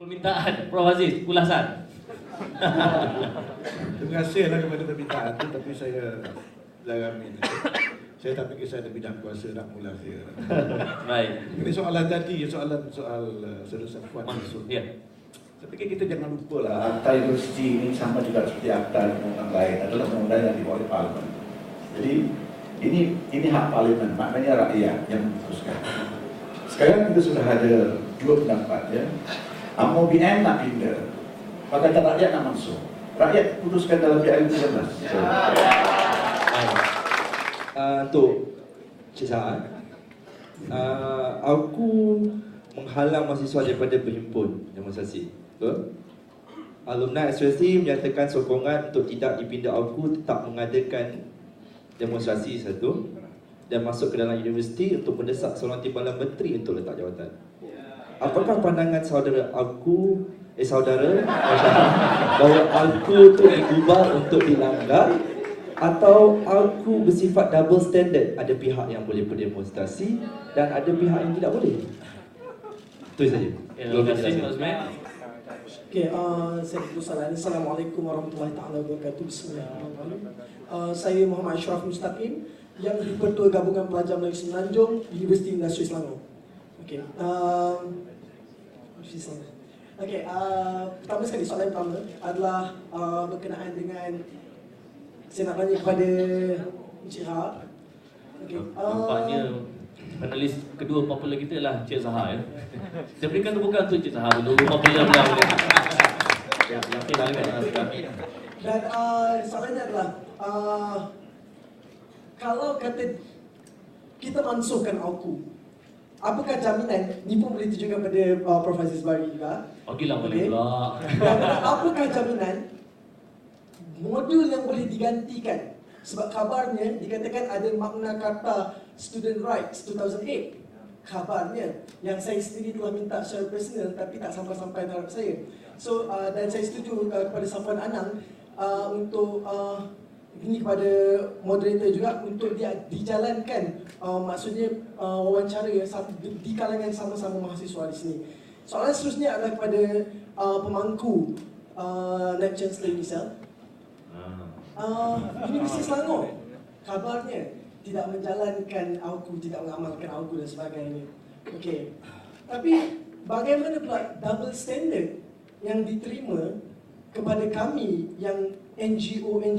Permintaan Prof Aziz, ulasan. Terima kasihlah kepada permintaan itu, tapi saya laramin. Saya tak fikir saya ada bidang kuasa nak mula saya. Baik. Ini soalan tadi, soal Saudara Safwan. Ya. Saya fikir kita jangan lupa lah, Akta Universiti ini sama juga seperti akta undang-undang lain, adalah undang-undang yang dibuat oleh Parlimen. Jadi ini hak Parlimen, maknanya rakyat yang memutuskan. Sekarang kita sudah ada dua pendapat ya. Mau BM nak pindah, Pakatan Rakyat nak masuk. Rakyat putuskan dalam PRU 13. Untuk Cik Sa'ad, aku menghalang mahasiswa daripada berhimpun demonstrasi. Betul? Alumni SRC menyatakan sokongan untuk tidak dipindah aku tetap mengadakan demonstrasi satu dan masuk ke dalam universiti untuk mendesak seorang timbalan menteri untuk letak jawatan. Apakah pandangan saudara bahawa aku tu diubah untuk dilanggar atau aku bersifat double standard? Ada pihak yang boleh berdemonstrasi dan ada pihak yang tidak boleh. Itu saja. Terima kasih Pak Osman. Okey, saya Salam. Assalamualaikum warahmatullahi taala wabarakatuh. Bismillahirrahmanirrahim. Saya Muhammad Ashraf Mustaqim yang di-Pertua Gabungan Pelajar Melayu Semenanjung Universiti Industri Selangor. Okey. Okey, pertama sekali soalan pertama adalah berkenaan dengan saya nak tanya kepada Encik Ha. Okey. Nampaknya panelis kedua popular kita lah Cik Zaha ya. Saya berikan tepukan untuk Cik Zaha dulu. Popular belah boleh. Ya, Dan soalannya adalah kalau kata kita mansuhkan AUKU, apakah jaminan, ni pun boleh tujukan pada Prof Aziz Bari juga. Okeylah boleh pula. Apakah jaminan modul yang boleh digantikan? Sebab kabarnya dikatakan ada makna kata Student Rights 2008. Kabarnya yang saya sendiri telah minta secara personal tapi tak sampai-sampai terhadap saya. So dan saya setuju kepada Safwan Anang untuk ini kepada moderator juga untuk dia dijalankan maksudnya wawancara yang di kalangan sama-sama mahasiswa di sini. Soalan seterusnya adalah kepada pemangku Naib Chancellor Nisal. Universiti Selangor kabarnya tidak menjalankan AUKU, tidak mengamalkan AUKU dan sebagainya. Okey. Tapi bagaimana pula double standard yang diterima kepada kami yang NGO yang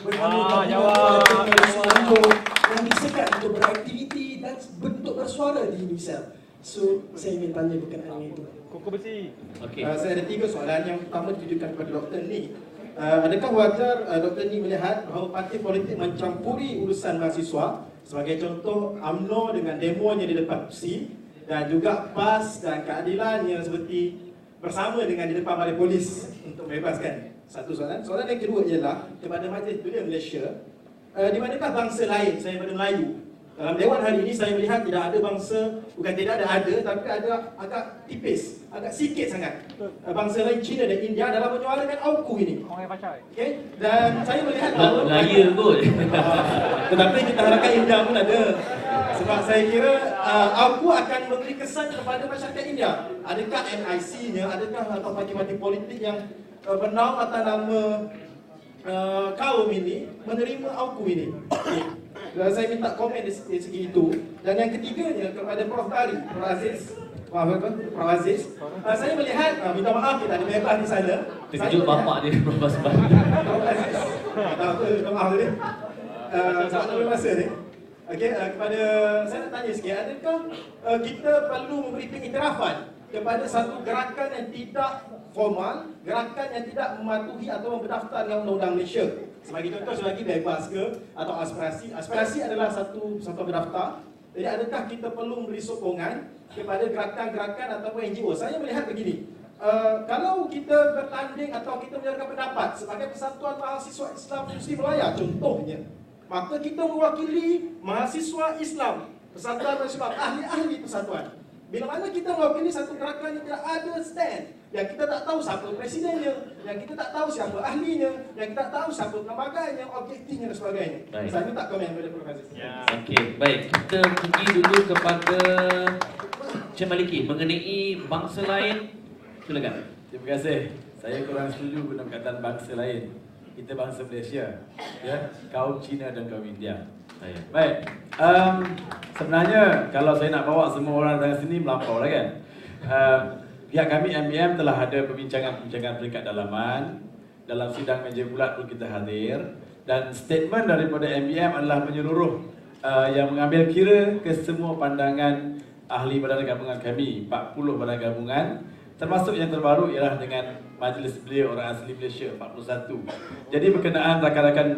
bernama Selangor yang disekat untuk beraktiviti dan bentuk bersuara di UNICEF. So, saya ingin tanya berkenaan itu. Koko besi. Okey. Saya ada 3 soalan. Yang pertama ditujukan kepada Dr. Lee. Adakah wajar Dr. Lee melihat bahawa parti politik mencampuri urusan mahasiswa? Sebagai contoh, UMNO dengan demonya di depan PSI dan juga PAS dan keadilan yang seperti bersama dengan di depan balai polis untuk membebaskan. Satu soalan. Soalan yang kedua ialah kepada Majlis Belia Malaysia, di manakah bangsa lain selain daripada Melayu? Dalam Dewan hari ini saya melihat tidak ada bangsa, bukan tidak ada tapi ada agak tipis, agak sikit sangat bangsa lain China dan India dalam menyuarakan AUKU ini. Okey, dan saya melihat Laya kot. tetapi kita harapkan India pun ada. Sebab saya kira AUKU akan memberi kesan kepada masyarakat India. Adakah NIC-nya, adakah atau parti-parti politik yang bernaung atas nama kaum ini menerima AUKU ini? Okay. Saya minta komen di segi itu. Dan yang ketiganya kepada Prof Bari, Prof Aziz. Prof Aziz, saya melihat, minta maaf kita ada bebas di sana. Terkejut bapak dia Prof Basban. Prof Aziz, minta maaf tadi. Sebab tak boleh masa ni. Okey, kepada saya nak tanya sikit, adakah kita perlu memberi pengiktirafan kepada satu gerakan yang tidak formal, gerakan yang tidak mematuhi atau berdaftar dengan Undang-Undang Malaysia? Sebagai contoh, selagi bebas ke atau aspirasi adalah satu berdaftar. Jadi adakah kita perlu memberi sokongan kepada gerakan-gerakan ataupun NGO? Saya melihat begini, kalau kita bertanding atau kita menyuarakan pendapat sebagai Persatuan Mahasiswa Islam Muslim Melaya contohnya, maka kita mewakili mahasiswa Islam, Persatuan Mahasiswa, ahli-ahli persatuan. Bila mana kita mewakili satu gerakan yang tidak ada stand, yang kita tak tahu siapa presidennya, yang kita tak tahu siapa ahlinya, yang kita tak tahu siapa pelembaganya, objektifnya dan sebagainya. Baik. Saya minta komen kepada Prof Aziz. Okey, baik. Kita pergi dulu kepada Cik Maliki mengenai bangsa lain Silakan. Terima kasih. Saya kurang setuju guna perkataan bangsa lain. Kita bangsa Malaysia, ya, kaum Cina dan kaum India. Baik. Sebenarnya kalau saya nak bawa semua orang dari sini melampau lah kan. Pihak kami MBM telah ada perbincangan peringkat dalaman. Dalam sidang meja bulat pun kita hadir. Dan statement daripada MBM adalah menyeluruh yang mengambil kira ke semua pandangan ahli badan gabungan kami, 40 badan gabungan. Termasuk yang terbaru ialah dengan majlis beliau orang asli Malaysia 41. Jadi berkenaan rakan-rakan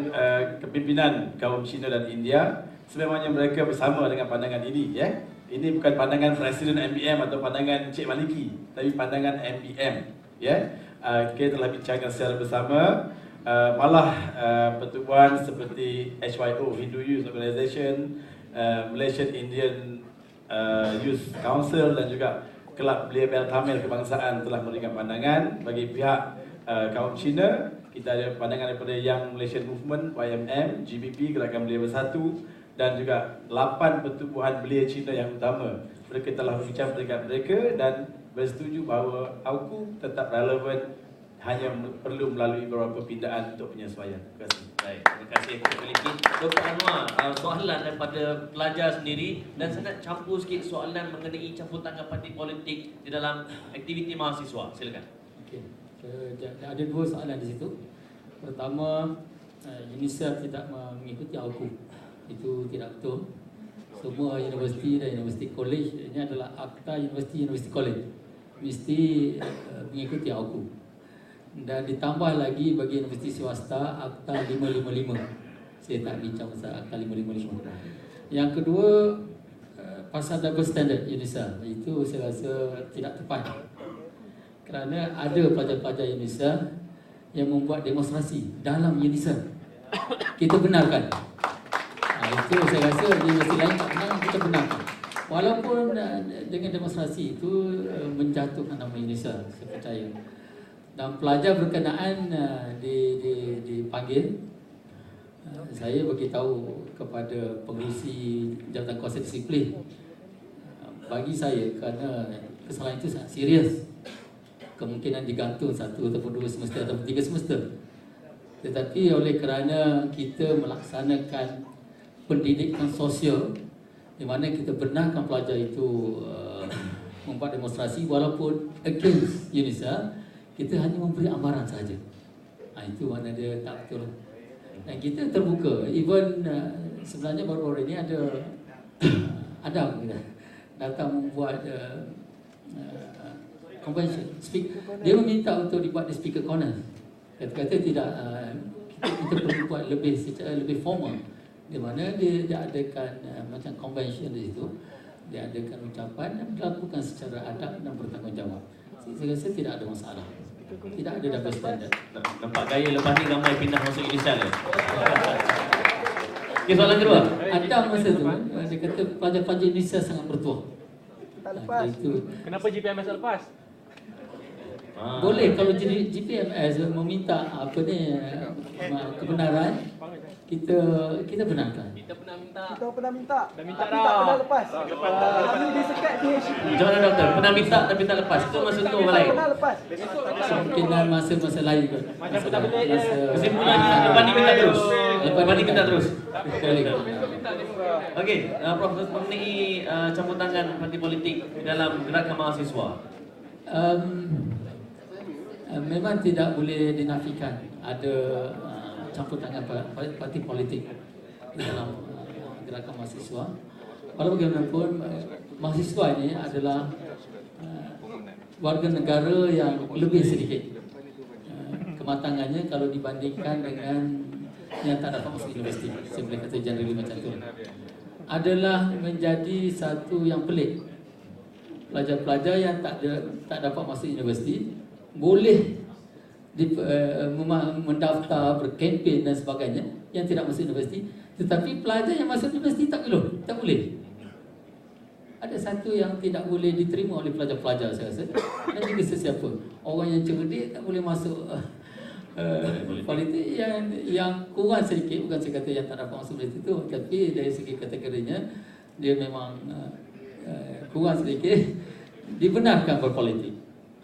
kepimpinan kaum Cina dan India, sememangnya mereka bersama dengan pandangan ini, ya. Ini bukan pandangan Presiden MBM atau pandangan Encik Maliki, tapi pandangan MBM, ya. Kita telah bincangkan secara bersama. Malah pertubuhan seperti HYO, Hindu Youth Organisation, Malaysian Indian Youth Council dan juga Kelab Belia Tamil Kebangsaan telah memberikan pandangan. Bagi pihak kaum Cina, kita ada pandangan daripada Young Malaysian Movement, YMM, GBP, Gerakan Belia Bersatu dan juga 8 pertubuhan belia Cina yang utama. Mereka telah berbincang peringkat mereka dan bersetuju bahawa AUKU tetap relevan, hanya perlu melalui beberapa pindaan untuk penyesuaian. Terima kasih. Baik, terima kasih Dr. Maliki. Dr. Anwar, soalan daripada pelajar sendiri dan saya nak campur sikit soalan mengenai campur tangan parti politik di dalam aktiviti mahasiswa. Silakan. Okey. Ada dua soalan di situ. Pertama, UNISA tidak mengikuti AUKU. Itu tidak betul. Semua universiti dan universiti college ini adalah akta universiti college mesti mengikuti AUKU. Dan ditambah lagi bagi universiti swasta Akta 555. Saya tak bincang pasal Akta 555. Yang kedua, pasal double standard UNISA, itu saya rasa tidak tepat. Kerana ada pelajar-pelajar UNISA yang membuat demonstrasi dalam UNISA. Kita benarkan. Itu saya rasa di universiti lain tak benar, kita benarkan. Walaupun dengan demonstrasi itu menjatuhkan nama UNISA, saya percaya. Dan pelajar berkenaan dipanggil. Saya beritahu kepada pengurusi Jabatan Kuasa Disiplin. Bagi saya, kerana kesalahan itu sangat serius, kemungkinan digantung 1 ataupun 2 semester ataupun 3 semester. Tetapi oleh kerana kita melaksanakan pendidikan sosial, di mana kita benarkan pelajar itu membuat demonstrasi walaupun against UNISA, kita hanya memberi amaran saja. Itu mana dia tak betul. Dan kita terbuka. Even sebenarnya baru-baru ini ada Adam datang membuat convention. Dia meminta untuk dibuat di speaker corner. Kata-kata tidak, kita perlu buat lebih secara lebih formal. Di mana dia adakan macam convention di situ. Dia adakan ucapan dan dilakukan secara adab dan bertanggungjawab. Saya rasa tidak ada masalah. Tidak ada double standard. Nampak gaya lepas ni ramai pindah masuk inisial ya. Okay, soalan kedua. Ada masa tu dia kata pelajar-pelajar Indonesia sangat bertuah. Tak lepas. Itu. Kenapa GPMS tak lepas? Boleh kalau jadi GPMS meminta apa ni kebenaran, kita benarkan. Kita pernah minta. Kita pernah minta. Dah minta tapi dah. tak pernah lepas. Kami disekat PHP. Macam mana doktor? Pernah minta tapi tak lepas. Itu maksud tu orang lain. Pernah lepas. Kemungkinan masa-masa lain kot. Macam pernah beli je. Kesimpulannya lepas ni minta terus. Lepas ni minta terus. Boleh. Okey, Prof, mengenai campur tangan parti politik dalam gerakan mahasiswa. Memang tidak boleh dinafikan ada campur tangan parti politik di dalam gerakan mahasiswa. Walau bagaimanapun, mahasiswa ini adalah warga negara yang lebih sedikit kematangannya kalau dibandingkan dengan yang tak dapat masuk universiti. Saya boleh kata generally macam tu. Adalah menjadi satu yang pelik. Pelajar-pelajar yang tak dapat masuk universiti boleh mendaftar, berkempen dan sebagainya yang tidak masuk universiti, tetapi pelajar yang masuk universiti tak boleh. Ada satu yang tidak boleh diterima oleh pelajar-pelajar saya rasa, dan juga sesiapa. Orang yang cerdik tak boleh masuk politik. Yang kurang sedikit, bukan saya kata yang tak dapat masuk politik itu, tapi dari segi kategorinya dia memang kurang sedikit dibenarkan berpolitik.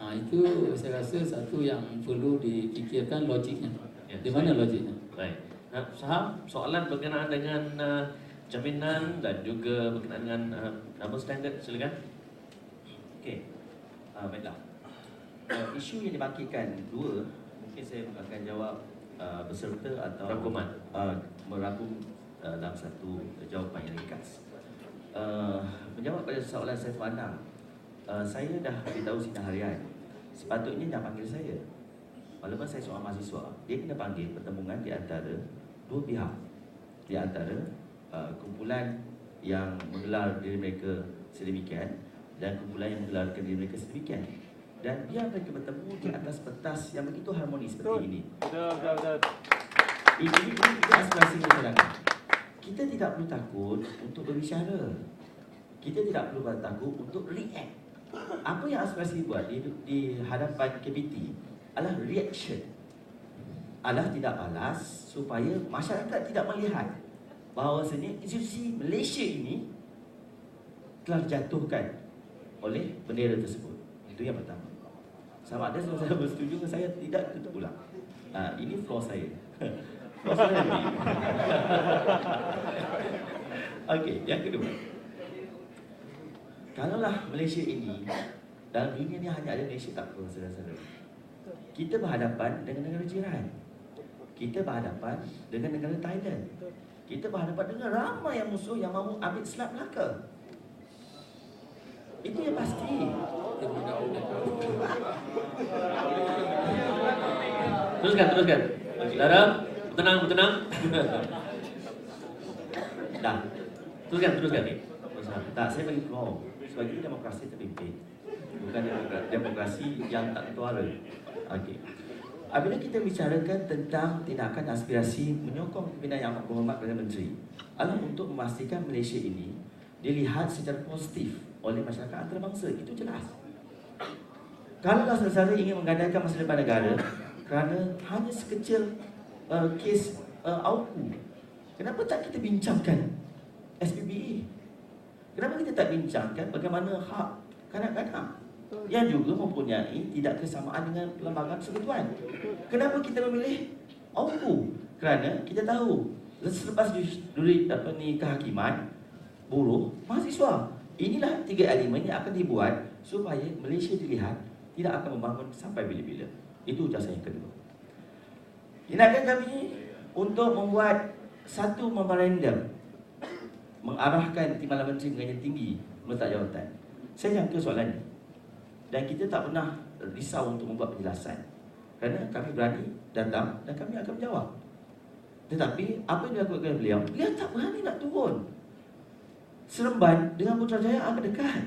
Itu saya rasa satu yang perlu dipikirkan logiknya. Ya, Di mana logiknya? Baik. Saham, soalan berkenaan dengan jaminan dan juga berkenaan dengan double standard, silakan. Okey. Baiklah. Isu yang dibangkitkan dua, mungkin saya akan jawab berserta atau Rangkuman. merangkum dalam satu jawapan yang ringkas. Menjawab pada soalan saya Anang, saya dah beritahu sidang harian, sepatutnya dah panggil saya. Walaupun saya seorang mahasiswa, dia kena panggil pertemuan di antara dua pihak, di antara kumpulan yang menggelar diri mereka sedemikian dan kumpulan yang menggelarkan diri mereka sedemikian, dan biar mereka bertemu di atas pentas yang begitu harmonis seperti ini. Betul. Ini aspirasi masyarakat. Kita tidak perlu takut untuk berbicara. Kita tidak perlu takut untuk react. Apa yang aspirasi buat di hadapan KPT adalah reaction, adalah tidak balas supaya masyarakat tidak melihat bahawasanya institusi Malaysia ini telah dijatuhkan oleh bendera tersebut. Itu yang pertama. Sama ada saya bersetuju dengan saya, tidak, itu pulang. Ini flaw saya. Flaw saya ni. Okey, yang kedua. Kalaulah Malaysia ini, dalam dunia ni hanya ada Malaysia, tak apa, saudara-saudara. Kita berhadapan dengan negara jiran. Kita berhadapan dengan negara Thailand. Kita berhadapan dengan ramai yang musuh yang mahu ambil Selat Melaka. Itu yang pasti. Teruskan. Saudara, bertenang. Dah. Teruskan ni. Tak, saya bagi peluang. Sebab ini demokrasi terpimpin, bukan demokrasi yang tak ketuara. Okey. Apabila kita bicarakan tentang tindakan aspirasi menyokong pimpinan yang amat berhormat Perdana Menteri adalah untuk memastikan Malaysia ini dilihat secara positif oleh masyarakat antarabangsa. Itu jelas. Kalau saudara ingin menggadaikan masa depan negara kerana hanya sekecil kes AUKU, kenapa tak kita bincangkan SPBE? Kenapa kita tak bincangkan bagaimana hak kanak-kanak yang juga mempunyai tidak kesamaan dengan perlembagaan persekutuan? Kenapa kita memilih AUKU? Kerana kita tahu selepas duri kehakiman buruh mahasiswa, inilah tiga elemen yang akan dibuat supaya Malaysia dilihat tidak akan membangun sampai bila-bila. Itu jasa yang kedua. Tindakan kami untuk membuat satu memorandum mengarahkan Timbalan Menteri Pengajian Tinggi meletak jawatan. Saya jangka soalan ini, dan kita tak pernah risau untuk membuat penjelasan, kerana kami berani datang dan kami akan menjawab. Tetapi apa yang dilakukan beliau tak berani nak turun. Seremban dengan Putrajaya amat dekat.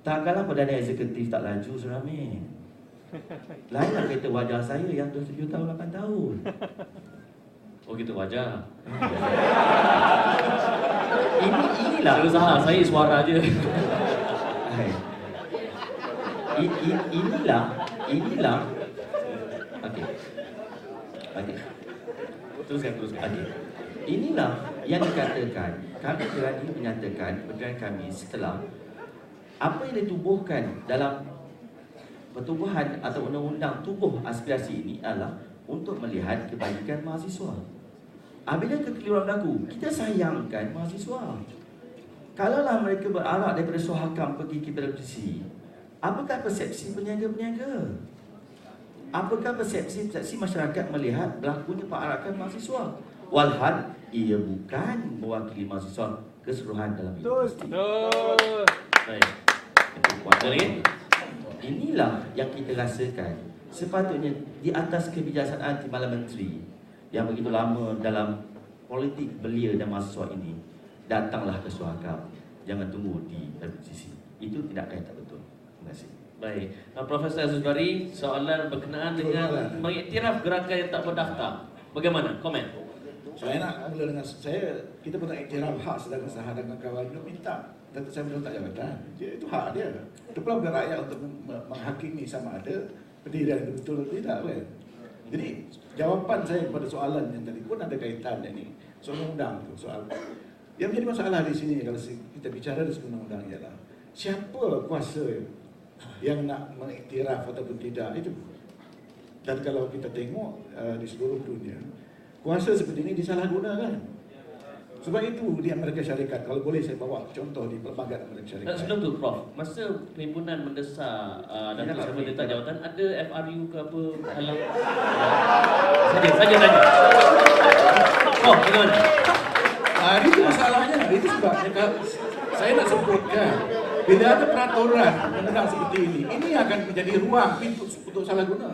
Takkanlah Perdana Eksekutif tak laju, Saudara Amin. Lainlah kata wajah saya yang 7 tahun 8 tahun. Oh gitu wajar. Inilah. Kalau salah, saya suara je. Inilah. Okey. Teruskan. Okey. Inilah yang dikatakan, kami berani menyatakan pendapat kami setelah apa yang ditubuhkan dalam pertubuhan atau undang-undang tubuh aspirasi ini adalah untuk melihat kebajikan mahasiswa. Apabila kekeliruan berlaku, kita sayangkan mahasiswa. Kalaulah mereka berarak daripada Suhakam pergi ke televisi, apakah persepsi peniaga-peniaga? Apakah persepsi masyarakat melihat berlakunya perarakan mahasiswa? Walhal ia bukan mewakili mahasiswa keseluruhan dalam universiti. Baik. Lagi? Inilah yang kita rasakan. Sepatutnya di atas kebijaksanaan Timbalan Menteri yang begitu lama dalam politik belia dan mahasiswa ini, datanglah ke Suhakam. Jangan tunggu di RPCC. Itu tindakan yang tak betul. Terima kasih. Baik. Profesor Azubari, soalan berkenaan dengan mengiktiraf gerakan yang tak berdaftar. Bagaimana? Komen. Saya nak mula dengan kita pun nak iktiraf hak sedangkan sahabat dan kawan dia minta. Tapi saya belum tak jabatan. Itu hak dia. Itu pula bukan rakyat untuk menghakimi sama ada pendirian itu betul atau tidak kan. Jadi jawapan saya kepada soalan yang tadi pun ada kaitan ini. Soal undang tu soal. Yang menjadi masalah di sini kalau kita bicara dari undang-undang ialah siapa kuasa yang nak mengiktiraf ataupun tidak itu. Dan kalau kita tengok di seluruh dunia, kuasa seperti ini disalahgunakan. Sebab itu di Amerika Syarikat, kalau boleh saya bawa contoh di pelbagai Amerika Syarikat. Sebelum tu Prof, masa perhimpunan mendesak Datuk Seri Menteri Jawatan, ada FRU ke apa halang? Saja tanya. Oh, bagaimana? Itu masalahnya. Itu sebabnya saya nak sebutkan, bila ada peraturan mengenai seperti ini akan menjadi ruang pintu untuk salah guna.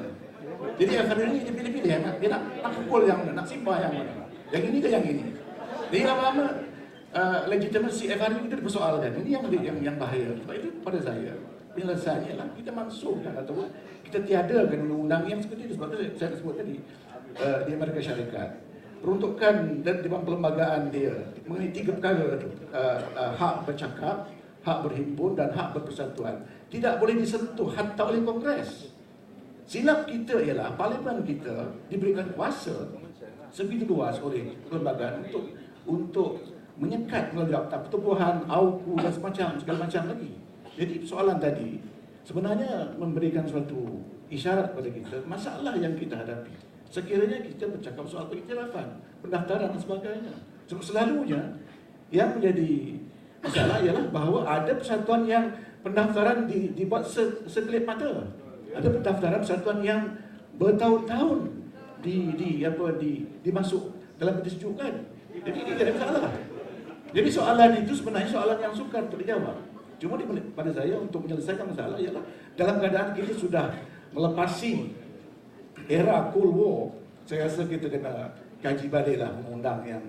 Jadi FRU ini dia pilih-pilih, dia nak pukul yang mana, nak simpah yang mana. Yang ini ke yang ini. Jadi lama-lama legitimasi FRU itu dipersoalkan. Ini yang bahaya. Sebab itu pada saya, penyelesaiannya lah kita mansuhkan atau kita tiadakan undang-undang yang seperti itu. Sebab itu saya sebut tadi di Amerika Syarikat, peruntukan dan perlembagaan dia mengenai 3 perkara itu, hak bercakap, hak berhimpun dan hak berpersatuan tidak boleh disentuh hatta oleh Kongres. Silap kita ialah parlimen kita diberikan kuasa sebegitu luas oleh perlembagaan untuk menyekat melalui Akta Pertubuhan, AUKU dan segala macam lagi. Jadi soalan tadi sebenarnya memberikan suatu isyarat kepada kita masalah yang kita hadapi. Sekiranya kita bercakap soal pengiktirafan, pendaftaran dan sebagainya. Sebab selalunya yang menjadi masalah ialah bahawa ada persatuan yang pendaftaran dibuat sekelip mata. Ada pendaftaran persatuan yang bertahun-tahun dimasuk dalam disejukan. Jadi ini tidak masalah. Jadi soalan itu sebenarnya soalan yang sukar untuk dijawab. Cuma pada saya untuk menyelesaikan masalah ialah dalam keadaan kita sudah melepasi era Cold War, saya rasa kita kena kaji balik lah undang yang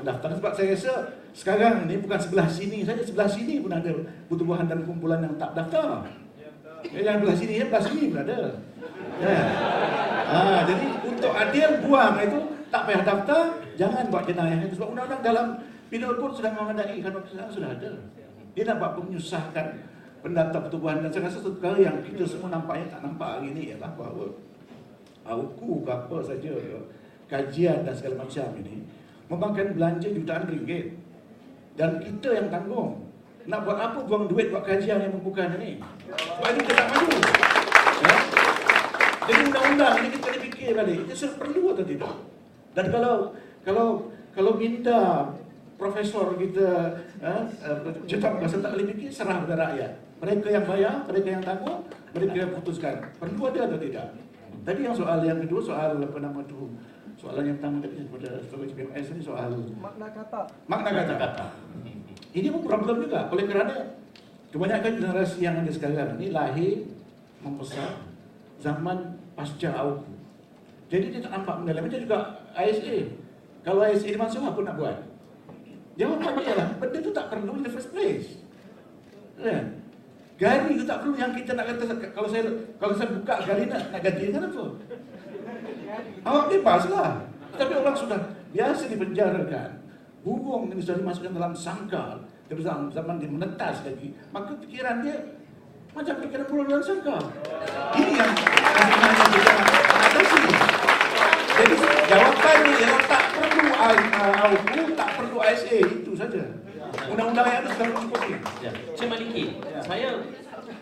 mendaftar. Sebab saya rasa sekarang ini bukan sebelah sini saja, sebelah sini pun ada pertubuhan dan kumpulan yang tak daftar. Yang sebelah sini pun ada. Ya. Jadi untuk adil buang itu tak payah daftar, jangan buat jenayah itu. Sebab undang-undang dalam Penal Code sudah mengandai, kan sudah ada. Dia nampak menyusahkan pendaftar pertubuhan dan saya rasa satu perkara yang kita semua nampaknya tak nampak hari ini ialah bahawa AUKU ke apa saja kajian dan segala macam ini memakan belanja jutaan ringgit dan kita yang tanggung. Nak buat apa buang duit buat kajian yang bukan ini? Sebab itu kita tak maju. Ya? Jadi undang-undang ini kita kena fikir balik, itu perlu atau tidak? Dan kalau minta profesor kita cetak bahasa tak boleh fikir, serah pada rakyat. Mereka yang bayar, mereka yang tanggung, mereka yang putuskan. Perlu ada atau tidak? Tadi yang kedua soal apa nama tu? Soalan yang pertama tadi pada Strategi PMS ni soal makna kata. Makna kata. Ini pun problem juga oleh kerana kebanyakan generasi yang ada sekarang ini lahir membesar zaman pasca AUKU. Jadi dia tak nampak mendalam. Macam juga ISA. Kalau ISA dimasuk apa nak buat? Jawapannya ialah benda tu tak perlu in the first place. Kan? Gari itu tak perlu yang kita nak kata kalau saya buka gari nak ganti kan apa? Awak bebaslah. Tapi orang sudah biasa dipenjarakan. Burung ini sudah dimasukkan dalam sangkar. Zaman dia menetas lagi, maka pikiran dia macam pikiran burung dalam sangkar. Ini yang sebenarnya kita atasi. Jadi jawapannya ialah tak perlu AUKU, tak perlu ISA, itu saja. Undang-undang yang ada sudah cukup. Ya. Cik Maliki,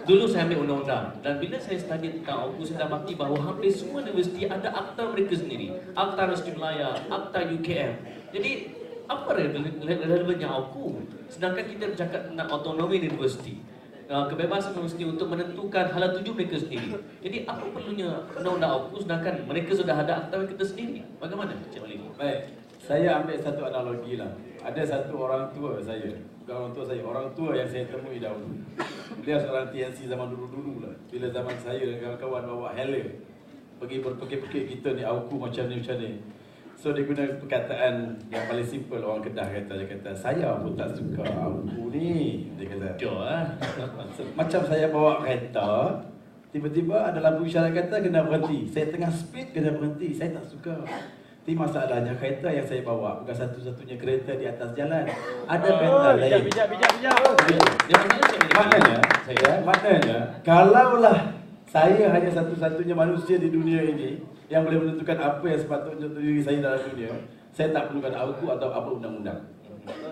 dulu saya ambil undang-undang dan bila saya study tentang AUKU, saya dapati bahawa hampir semua universiti ada akta mereka sendiri. Akta Universiti Melaya, akta UKM. Jadi apa relevannya AUKU? Sedangkan kita bercakap tentang autonomi universiti, kebebasan universiti untuk menentukan hala tuju mereka sendiri. Jadi apa perlunya undang-undang AUKU sedangkan mereka sudah ada akta mereka sendiri? Bagaimana Cik Maliki? Baik, saya ambil satu analogi lah. Ada satu orang tua saya, bukan orang tua saya, orang tua yang saya temui dahulu. Dia seorang TNC zaman dulu-dulu lah. Bila zaman saya dan kawan-kawan bawa helm pergi berpekik-pekik kita ni AUKU macam ni. So dia guna perkataan yang paling simple, orang Kedah dia kata saya pun tak suka AUKU ni. Dia kata macam saya bawa kereta, tiba-tiba ada lampu isyarat kata kena berhenti. Saya tengah speed kena berhenti, saya tak suka. Tapi masalahnya kereta yang saya bawa bukan satu-satunya kereta di atas jalan. Ada kereta lain. Bijak. Maknanya kalaulah saya hanya satu-satunya manusia di dunia ini yang boleh menentukan apa yang sepatutnya untuk diri saya dalam dunia, saya tak perlukan AUKU atau apa undang-undang.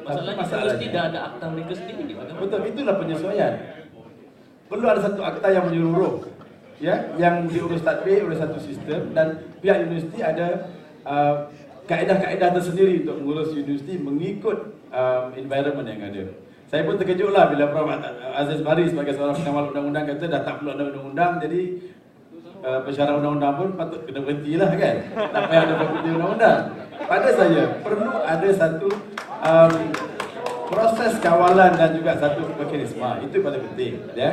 Masalahnya tidak ada akta mereka sendiri. Betul, itulah penyesuaian. perlu ada satu akta yang menyeluruh, ya, yang diurus tadbir oleh satu sistem, dan pihak universiti ada kaedah-kaedah tersendiri untuk mengurus universiti mengikut environment yang ada. Saya pun terkejutlah bila Prof. Aziz Bari sebagai seorang pengawal undang-undang kata dah tak perlu ada undang-undang, jadi pensyarah undang-undang pun patut kena berhentilah kan. Tak payah ada fakulti undang-undang. Pada saya perlu ada satu proses kawalan dan juga satu mekanisme. Itu paling penting, ya.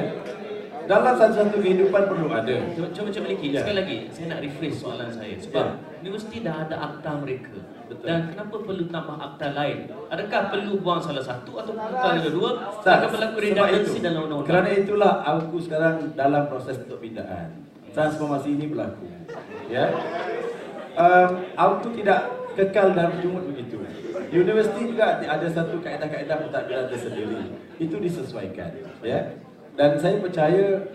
Dalam satu-satu kehidupan perlu ada. Coba Liki, sekali lagi saya nak rephrase soalan saya. Sebab universiti dah ada akta mereka. Betul. Dan kenapa perlu tambah akta lain? Adakah perlu buang salah satu atau akta yang kedua? Akan berlaku redundancy dalam undang-undang. Kerana itulah aku sekarang dalam proses perpindahan. Transformasi ini berlaku. Ya. Aku tidak kekal dalam jumut begitu. Universiti juga ada satu kaedah-kaedah pentadbiran tersendiri. Itu disesuaikan, ya. Dan saya percaya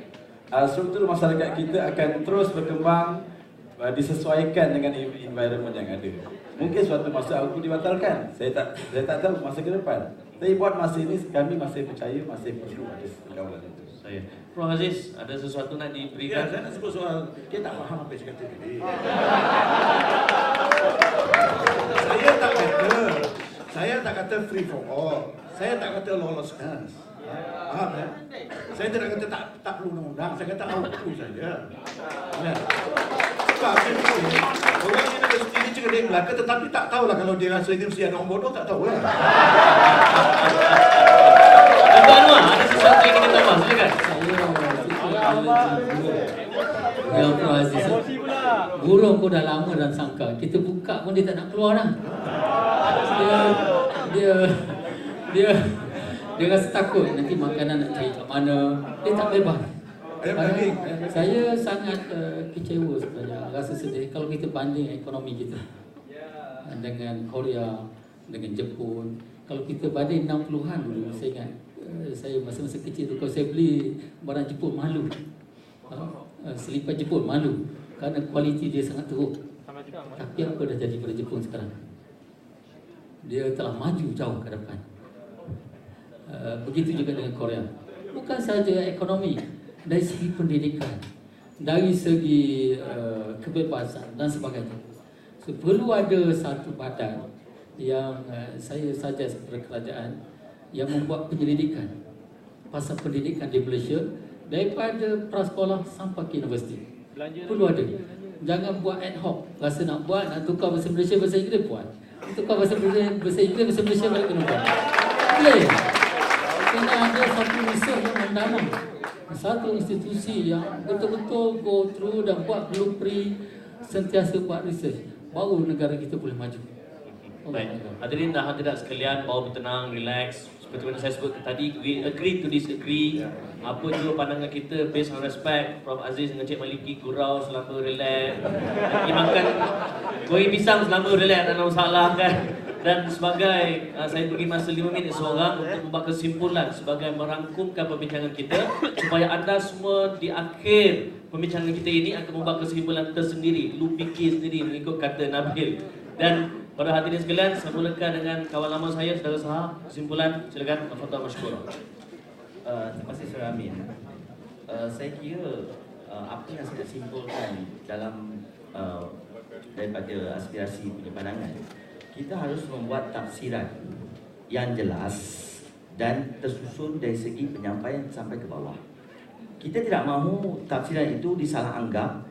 struktur masyarakat kita akan terus berkembang, disesuaikan dengan environment yang ada. Mungkin suatu masa aku dibatalkan. Saya tak tahu masa ke depan. Tapi buat masa ini kami masih percaya masih perlu ada kawalan itu. Saya. Prof. Aziz, ada sesuatu nak Ya, diberikan? saya nak sebut soal dia tak faham apa yang saya kata tadi. Saya tak kata free for all. Saya tak kata lawlessness. Faham ya? Saya tidak kata tak perlu undang-undang. Saya kata auku saja. Ya. Sebab dia tahu orang universiti ni cakap dia Melaka tetapi tak tahulah kalau dia rasa ini mesti ada orang bodoh, tak tahulah. Tuan Anwar, ada sesuatu yang ingin tambah? Silakan. Ya Prof. Aziz, guru aku dah lama dalam sangka. Kita buka pun dia tak nak keluar dah. Dia rasa takut nanti makanan nak cari kat mana. Dia tak bebas. Saya sangat kecewa sebenarnya, rasa sedih kalau kita banding ekonomi kita dengan Korea, dengan Jepun. Kalau kita banding 60-an dulu, saya ingat saya masa-masa kecil tu, kalau saya beli barang Jepun malu, selipar Jepun malu kerana kualiti dia sangat teruk. Tapi apa dah jadi pada Jepun sekarang? Dia telah maju jauh ke depan. Begitu juga dengan Korea. Bukan sahaja ekonomi, dari segi pendidikan, dari segi kebebasan dan sebagainya. So, perlu ada satu badan yang saya suggest kepada kerajaan yang membuat penyelidikan pasal pendidikan di Malaysia daripada prasekolah sampai ke universiti. Perlu ada. Jangan buat ad hoc. Rasa nak buat, nak tukar bahasa Malaysia bahasa Inggeris buat. Tukar bahasa Inggeris bahasa Malaysia balik kena buat. Boleh. Kena ada satu research yang mendalam. Satu institusi yang betul-betul go through dan buat blueprint, sentiasa buat research, baru negara kita boleh maju. Baik, hadirin dan hadirat sekalian, bawa bertenang, relax. Seperti mana saya sebut tadi, we agree to disagree. Apa juga pandangan kita based on respect. Prof. Aziz dengan Cik Maliki gurau selama relax. Pergi makan goreng pisang selama relax, tak ada masalah kan. Dan sebagai saya beri masa 5 minit seorang untuk membuat kesimpulan sebagai merangkumkan perbincangan kita supaya anda semua di akhir perbincangan kita ini akan membuat kesimpulan tersendiri, lu fikir sendiri mengikut kata Nabil. Dan pada hadirin sekalian, saya mulakan dengan kawan lama saya, saudara Saha. Kesimpulan, silakan, Tafadhal Mashkur. Terima kasih Saudara Amin. Saya kira apa yang saya simpulkan dalam daripada aspirasi punya pandangan, kita harus membuat tafsiran yang jelas dan tersusun dari segi penyampaian sampai ke bawah. Kita tidak mahu tafsiran itu disalah anggap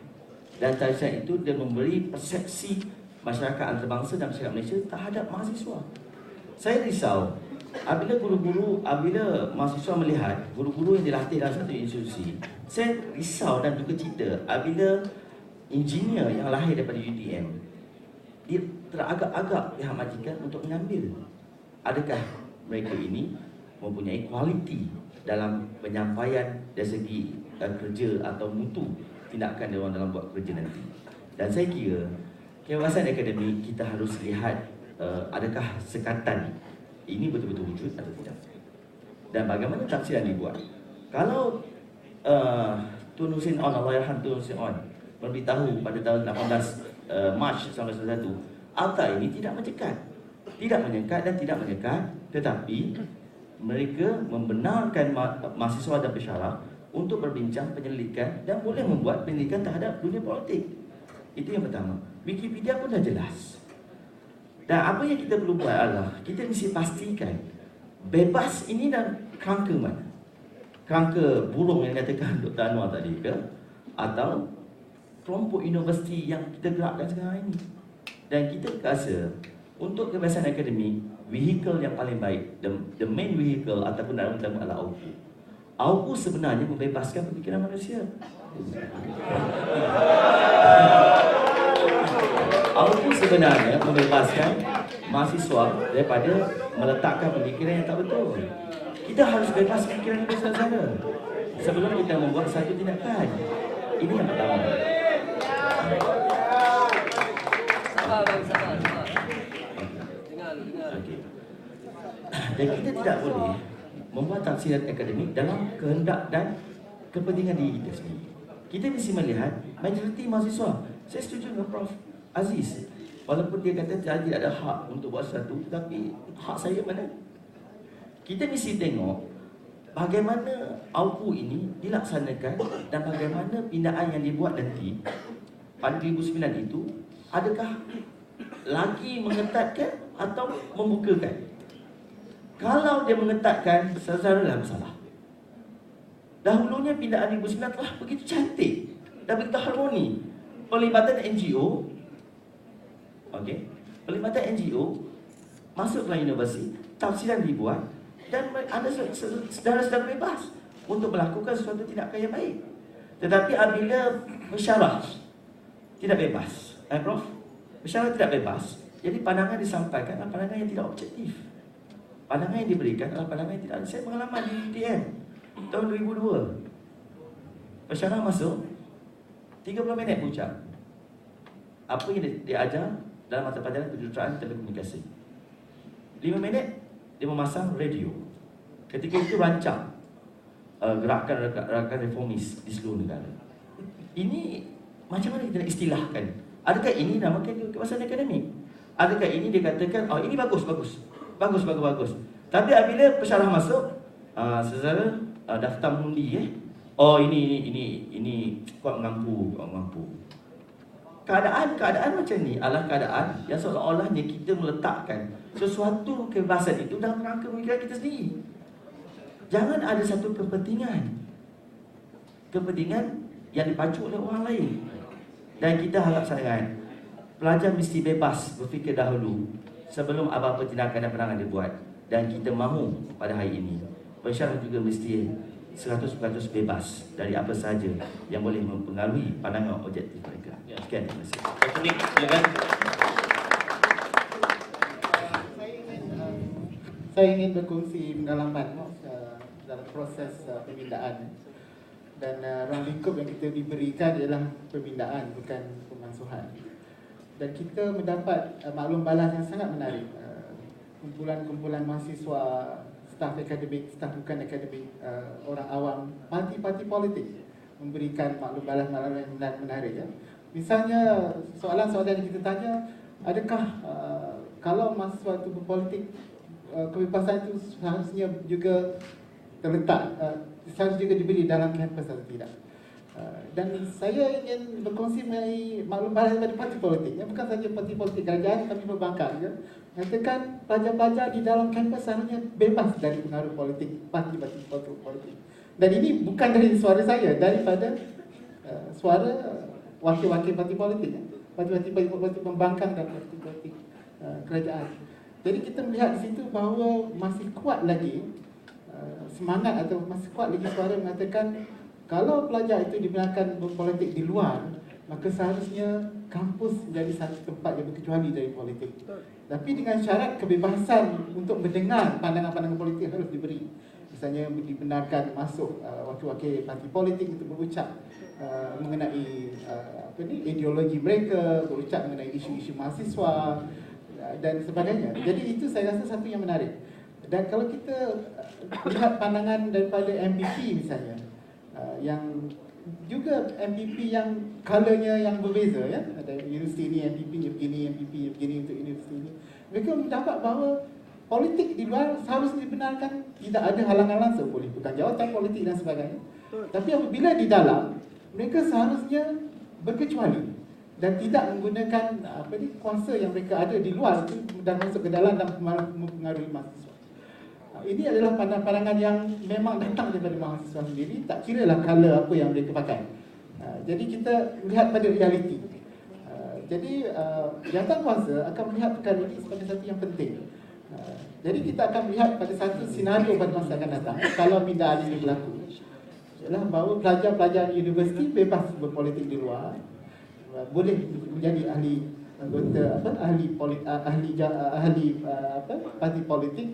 dan tafsiran itu dia memberi persepsi masyarakat antarabangsa dan masyarakat Malaysia terhadap mahasiswa. Saya risau apabila mahasiswa melihat guru-guru yang dilatih dalam satu institusi. Saya risau dan duka cita apabila engineer yang lahir daripada UTM dia teragak-agak pihak majikan untuk mengambil. Adakah mereka ini mempunyai kualiti dalam penyampaian dari segi kerja atau mutu tindakan dia orang dalam buat kerja nanti. Dan saya kira kewawasan akademik kita harus lihat adakah sekatan ini betul-betul wujud atau tidak. Dan bagaimana tafsiran dibuat. Kalau Tun Hussein On, Allahyarham Tun Hussein On memberitahu pada tahun 18 Mac 1991, akta ini tidak menyekat dan tidak menyekat, tetapi mereka membenarkan mahasiswa dan pensyarah untuk berbincang, penyelidikan dan boleh membuat penyelidikan terhadap dunia politik. Itu yang pertama. Wikipedia pun dah jelas. Dan apa yang kita perlu buat adalah kita mesti pastikan bebas ini dan kerangka mana? Kerangka burung yang dikatakan Dr. Anwar tadi ke? Atau kelompok universiti yang kita gerakkan sekarang ini? Dan kita rasa untuk kebebasan akademik, vehicle yang paling baik, the main vehicle ataupun dalam utama adalah AUKU. AUKU sebenarnya membebaskan pemikiran manusia. AUKU sebenarnya membebaskan mahasiswa daripada meletakkan pemikiran yang tak betul. Kita harus bebas pemikiran kita saudara sebelum kita membuat satu tindakan. Ini yang pertama. Sabar. Dengar. Okay. Dan kita tidak boleh membuat tafsiran akademik dalam kehendak dan kepentingan diri kita sendiri. Kita mesti melihat majoriti mahasiswa. Saya setuju dengan Prof. Aziz. Walaupun dia kata tidak ada hak untuk buat sesuatu, tapi hak saya mana? Kita mesti tengok bagaimana AUKU ini dilaksanakan dan bagaimana pindaan yang dibuat nanti pada 2009 itu adakah lagi mengetatkan atau membukakan. Kalau dia mengetatkan, secara masalah. Dahulunya pindaan 2009 telah begitu cantik dan begitu harmoni. Pelibatan NGO, okey, pelibatan NGO masuk ke universiti, tafsiran dibuat dan ada saudara-saudara bebas untuk melakukan sesuatu tindakan yang baik. Tetapi apabila mesyarah tidak bebas, Prof, mesyarah tidak bebas, jadi pandangan disampaikan adalah pandangan yang tidak objektif. Pandangan yang diberikan adalah pandangan yang tidak. Saya pengalaman di DM tahun 2002. Pesyarah masuk 30 minit berucap. Apa yang diajar dalam mata pelajaran kejuruteraan telekomunikasi. 5 minit dia memasang radio. Ketika itu rancang gerakan reformis di seluruh negara. Ini macam mana kita nak istilahkan? Adakah ini namakan kebebasan akademik? Adakah ini dia katakan, oh ini bagus. Tapi apabila pesyarah masuk, saudara daftar mengundi oh ini kuat mengampu. Keadaan macam ni adalah keadaan yang seolah-olahnya kita meletakkan sesuatu kebebasan itu dalam rangka pemikiran kita sendiri. Jangan ada satu kepentingan yang dipacu oleh orang lain. Dan kita harap sangat pelajar mesti bebas berfikir dahulu sebelum apa-apa tindakan dan perangan dibuat. Dan kita mahu pada hari ini pensyarah juga mesti 100% bebas dari apa sahaja yang boleh mempengaruhi pandangan objektif mereka. Sekian, terima kasih. Silakan. Saya ingin berkongsi pengalaman dalam proses pembinaan. Dan ruang lingkup yang kita diberikan ialah pembinaan, bukan pemansuhan. Dan kita mendapat maklum balas yang sangat menarik. Kumpulan-kumpulan mahasiswa, staf akademik, staf bukan akademik, orang awam, parti-parti politik memberikan maklum balas yang menarik. Ya. Misalnya soalan-soalan yang kita tanya, adakah kalau mahasiswa itu berpolitik, kebebasan itu seharusnya juga terletak, seharusnya juga diberi dalam kampus atau tidak? Dan saya ingin berkongsi mengenai maklum balas daripada parti politik, bukan saja parti politik kerajaan tapi perbankan. Ya. Mengatakan pelajar-pelajar di dalam kampus seharusnya bebas dari pengaruh politik, parti-parti politik. Dan ini bukan dari suara saya, daripada suara wakil-wakil parti politik, parti-parti pembangkang dan parti-parti kerajaan. Jadi kita melihat di situ bahawa masih kuat lagi semangat atau masih kuat lagi suara mengatakan kalau pelajar itu dibenarkan berpolitik di luar, maka seharusnya kampus menjadi satu tempat yang berkecuali dari politik. Tapi dengan syarat kebebasan untuk mendengar pandangan-pandangan politik harus diberi. Misalnya dibenarkan masuk wakil-wakil parti politik untuk berucap mengenai ideologi mereka, berucap mengenai isu-isu mahasiswa dan sebagainya. Jadi itu saya rasa satu yang menarik. Dan kalau kita lihat pandangan daripada MPP misalnya, yang juga MPP yang colornya yang berbeza, ya, ada universiti ini MPP begini untuk universiti ini. Mereka mendapat bahawa politik di luar seharusnya dibenarkan, tidak ada halangan langsung, boleh bukan jawatan politik dan sebagainya. Tapi apabila di dalam, mereka seharusnya berkecuali dan tidak menggunakan kuasa yang mereka ada di luar itu dan masuk ke dalam dan mempengaruhi mahasiswa. Ini adalah pandangan yang memang datang daripada mahasiswa sendiri, tak kira lah color apa yang mereka pakai. Jadi kita melihat pada realiti. Jadi jawatankuasa akan melihat perkara ini sebagai satu yang penting. Jadi kita akan melihat pada satu senario pada masa akan datang kalau pindahan ini berlaku, ialah bahawa pelajar-pelajar universiti bebas berpolitik di luar, boleh menjadi ahli anggota ahli parti politik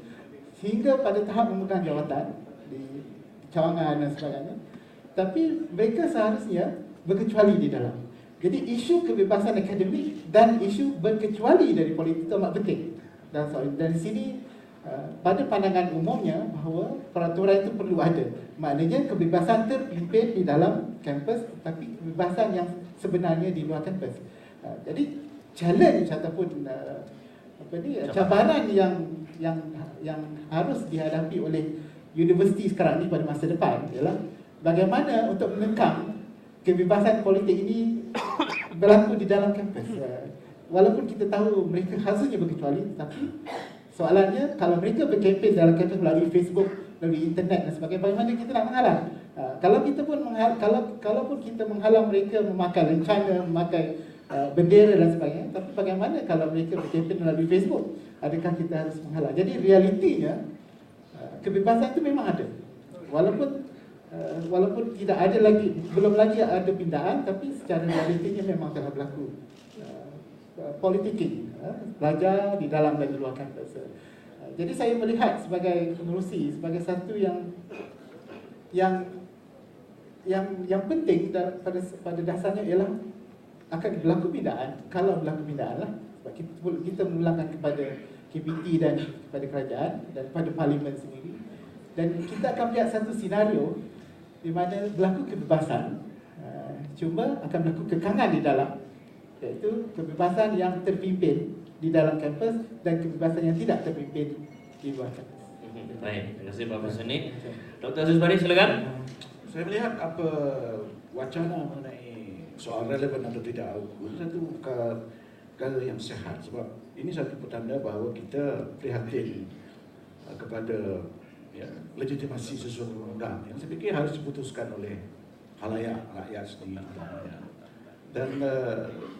sehingga pada tahap memegang jawatan di cawangan dan sebagainya. Tapi mereka seharusnya berkecuali di dalam. Jadi isu kebebasan akademik dan isu berkecuali dari politik itu amat penting. Dan dari sini pada pandangan umumnya bahawa peraturan itu perlu ada. Maknanya kebebasan terpimpin di dalam kampus, tapi kebebasan yang sebenarnya di luar kampus. Jadi challenge ataupun cabaran yang harus dihadapi oleh universiti sekarang ini pada masa depan ialah bagaimana untuk mengekang kebebasan politik ini berlaku di dalam kampus. Walaupun kita tahu mereka hasilnya berkecuali, tapi soalannya kalau mereka berkempen dalam kampus melalui Facebook, melalui internet dan sebagainya, bagaimana kita nak menghalang? Kalaupun kita menghalang mereka memakai lencana, memakai bendera dan sebagainya, tapi bagaimana kalau mereka berkempen melalui Facebook? Adakah kita harus menghalang? Jadi realitinya kebebasan itu memang ada. Walaupun tidak ada lagi, belum lagi ada pindahan, tapi secara realitinya memang telah berlaku politiking, pelajar di dalam dan di luar kampus. Jadi saya melihat sebagai penerusi, sebagai satu yang penting pada dasarnya ialah akan berlaku pindahan. Kalau berlaku pindahan lah, sebab kita mengulangkan kepada KPT dan kepada kerajaan dan kepada parlimen sendiri. Dan kita akan lihat satu senario di mana berlaku kebebasan, cuma akan berlaku kekangan di dalam, iaitu kebebasan yang terpimpin di dalam kampus dan kebebasan yang tidak terpimpin di luar kampus. Baik, terima kasih Pak Profesor ni. Dr. Aziz Bari, silakan. Saya melihat apa wacana mengenai soal relevan atau tidak itu satu perkara yang sehat, sebab ini satu petanda bahawa kita prihatin kepada legitimasi sesuatu undang yang saya fikir harus diputuskan oleh khalayak rakyat sendiri. Dan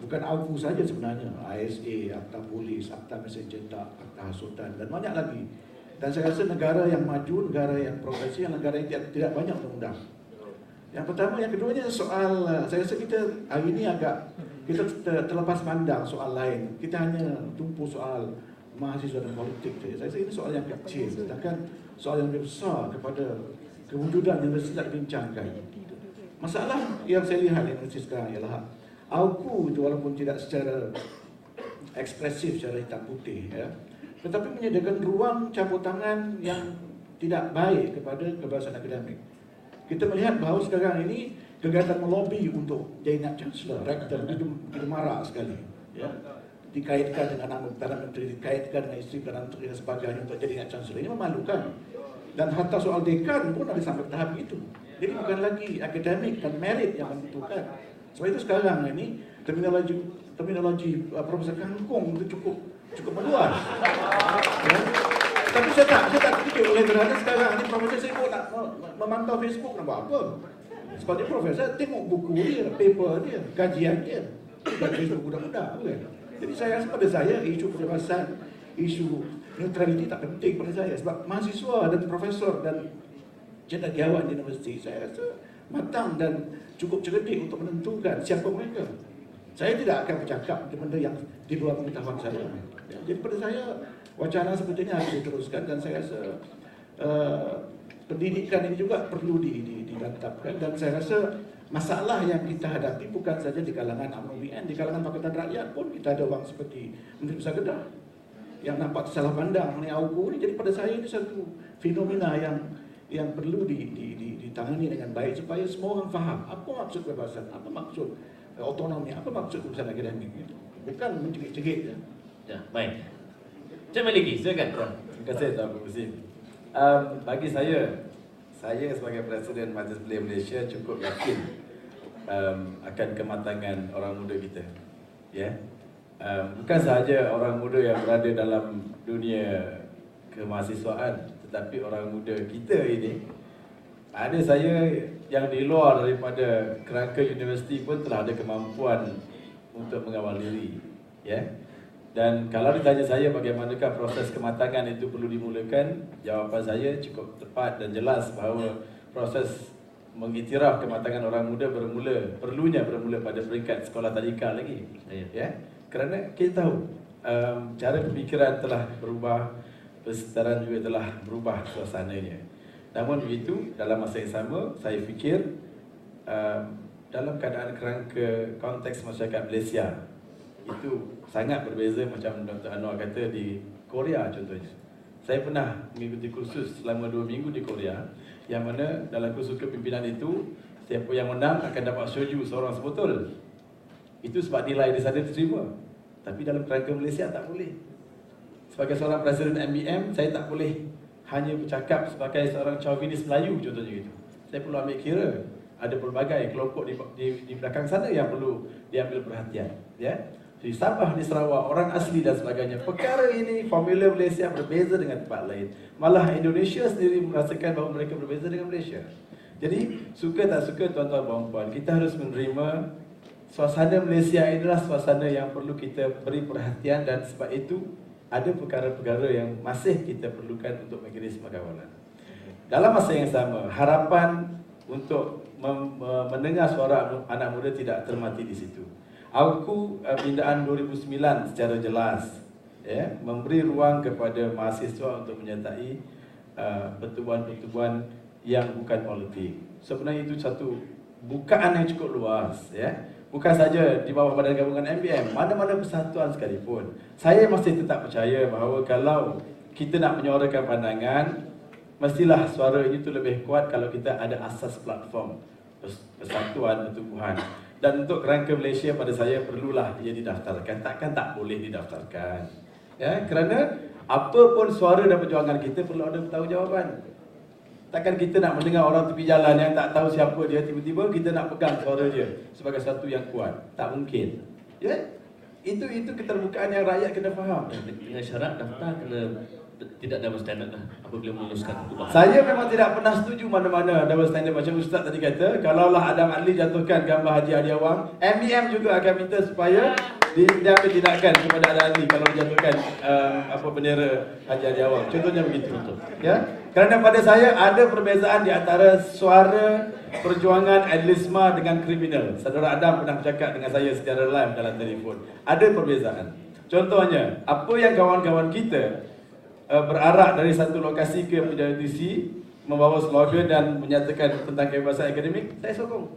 bukan AUKU saja sebenarnya, ISA, Akta Polis, Akta Mesin Cetak, Akta Hasutan dan banyak lagi. Dan saya rasa negara yang maju, negara yang progresif, negara yang tidak banyak undang-undang. Yang pertama, yang keduanya soal, saya rasa kita hari ini kita terlepas pandang soal lain. Kita hanya tumpu soal mahasiswa dan politik saja. Saya rasa ini soal yang kecil, sedangkan soal yang lebih besar kepada kewujudan yang mesti dibincangkan. Masalah yang saya lihat di Indonesia sekarang ialah AUKU itu walaupun tidak secara ekspresif, secara hitam putih, tetapi menyediakan ruang campur tangan yang tidak baik kepada kebebasan akademik. Kita melihat bahawa sekarang ini kegiatan melobi untuk jadi Nak Chancellor, rektor itu marak sekali. Dikaitkan dengan anak Perdana Menteri, dikaitkan dengan isteri Perdana Menteri dan sebagainya untuk jadi Nak Chancellor. Ini memalukan. Dan hatta soal dekan pun ada sampai tahap itu. Jadi bukan lagi akademik dan merit yang menentukan. Sebab itu sekarang ini terminologi Profesor Kangkung itu cukup meluas. Tapi saya tak fikir oleh kerana sekarang ini Profesor sibuk nak memantau Facebook nak buat apa. Sebab dia Profesor tengok buku dia, paper dia, kajian dia dan Facebook budak-budak bukan. Jadi saya rasa pada saya isu kebebasan, isu neutraliti tak penting pada saya. Sebab mahasiswa dan profesor dan cendekiawan di universiti saya rasa matang dan cukup cerdik untuk menentukan siapa mereka. Saya tidak akan bercakap benda yang di luar pengetahuan saya. Jadi pada saya wacana seperti ini harus diteruskan dan saya rasa pendidikan ini juga perlu dilantapkan dan saya rasa masalah yang kita hadapi bukan saja di kalangan UMN, di kalangan Pakatan Rakyat pun kita ada orang seperti Menteri Besar Kedah yang nampak salah pandang mengenai AUKU ini. Jadi pada saya ini satu fenomena yang perlu ditangani dengan baik supaya semua orang faham apa maksud kebebasan, apa maksud autonomi, apa maksud kebebasan akademik itu. Bukan mencegik-cegik. Ya, baik. Cik Maliki, silakan. Terima kasih Tuan Profesor. Bagi saya saya sebagai Presiden Majlis Belia Malaysia cukup yakin akan kematangan orang muda kita. Ya, bukan sahaja orang muda yang berada dalam dunia kemahasiswaan, tetapi orang muda kita ini, ada saya yang di luar daripada kerangka universiti pun telah ada kemampuan untuk mengawal diri. Ya. Dan kalau ditanya saya bagaimanakah proses kematangan itu perlu dimulakan, jawapan saya cukup tepat dan jelas bahawa proses mengiktiraf kematangan orang muda perlunya bermula pada peringkat sekolah tadika lagi. Ya, kerana kita tahu cara pemikiran telah berubah, persekitaran juga telah berubah suasananya. Namun begitu, dalam masa yang sama, saya fikir dalam keadaan kerangka konteks masyarakat Malaysia itu sangat berbeza macam Dr. Anwar kata di Korea contohnya. Saya pernah mengikuti kursus selama 2 minggu di Korea, yang mana dalam kursus kepimpinan itu, siapa yang menang akan dapat soju seorang sebotol. Itu sebab nilai di sana diterima. Tapi dalam kerangka Malaysia tak boleh. Sebagai seorang Presiden MBM, saya tak boleh hanya bercakap sebagai seorang chauvinis Melayu contohnya itu. Saya perlu ambil kira ada pelbagai kelompok di belakang sana yang perlu diambil perhatian. Ya. Di Sabah, di Sarawak, orang asli dan sebagainya. Perkara ini, formula Malaysia berbeza dengan tempat lain. Malah Indonesia sendiri merasakan bahawa mereka berbeza dengan Malaysia. Jadi, suka tak suka tuan-tuan dan puan-puan, kita harus menerima suasana Malaysia inilah suasana yang perlu kita beri perhatian, dan sebab itu ada perkara-perkara yang masih kita perlukan untuk mengirim semagawalan. Dalam masa yang sama, harapan untuk mendengar suara anak muda tidak termati di situ. Auku pindaan 2009 secara jelas memberi ruang kepada mahasiswa untuk menyertai pertubuhan-pertubuhan yang bukan politik. Sebenarnya itu satu bukaan yang cukup luas. Bukan saja di bawah Badan Gabungan MBM, mana-mana persatuan sekalipun. Saya masih tetap percaya bahawa kalau kita nak menyuarakan pandangan, mestilah suara itu lebih kuat kalau kita ada asas platform persatuan, pertubuhan. Dan untuk kerangka Malaysia pada saya perlulah ia didaftarkan. Takkan tak boleh didaftarkan. Ya, kerana apa pun suara dan perjuangan kita perlu ada bertanggungjawab. Takkan kita nak mendengar orang tepi jalan yang tak tahu siapa dia, tiba-tiba kita nak pegang suara dia sebagai satu yang kuat. Tak mungkin. Ya? Itu keterbukaan yang rakyat kena faham. Dengan syarat daftar kena tidak double standard lah apabila meluluskan perubahan. Saya memang tidak pernah setuju mana-mana double standard macam Ustaz tadi kata. Kalaulah Adam Adli jatuhkan gambar Haji Hadiah Wang, MBM juga akan minta supaya diambil tindakan kepada Adam Adli kalau dijatuhkan bendera Haji Hadiah Wang. Contohnya begitu. Ya? Kerana pada saya ada perbezaan di antara suara perjuangan Adlisma dengan kriminal. Saudara Adam pernah bercakap dengan saya secara live dalam telefon. Ada perbezaan. Contohnya, apa yang kawan-kawan kita berarak dari satu lokasi ke PWTC, membawa slogan dan menyatakan tentang kebebasan akademik, saya sokong.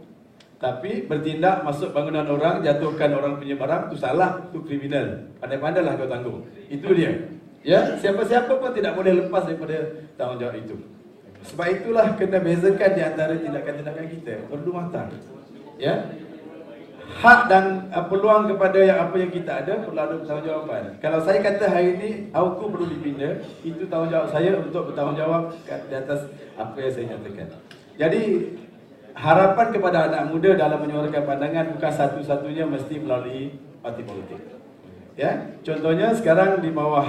Tapi bertindak masuk bangunan orang, jatuhkan orang punya barang, itu salah, itu kriminal. Pandai-pandailah kau tanggung. Itu dia. Ya, siapa-siapa pun tidak boleh lepas daripada tanggungjawab itu. Sebab itulah kena bezakan di antara tindakan-tindakan kita. Perlu matang. Ya. Hak dan peluang kepada apa yang kita ada perlu ada bertanggungjawab. Kalau saya kata hari ini Auku perlu dipindah, itu tanggungjawab saya untuk bertanggungjawab di atas apa yang saya nyatakan. Jadi harapan kepada anak muda dalam menyuarakan pandangan bukan satu-satunya mesti melalui parti politik. Ya, contohnya sekarang di bawah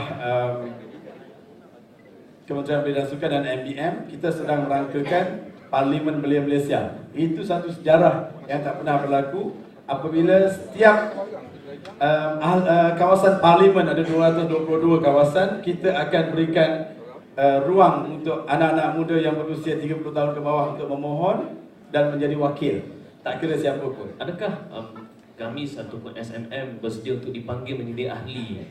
Kementerian Belia dan Sukan dan MBM, kita sedang merangkakan Parlimen Belia Malaysia. Itu satu sejarah yang tak pernah berlaku. Apabila setiap kawasan parlimen ada 222 kawasan, kita akan berikan ruang untuk anak-anak muda yang berusia 30 tahun ke bawah untuk memohon dan menjadi wakil. Tak kira siapa pun. Adakah kami ataupun SMM bersedia untuk dipanggil menjadi ahli?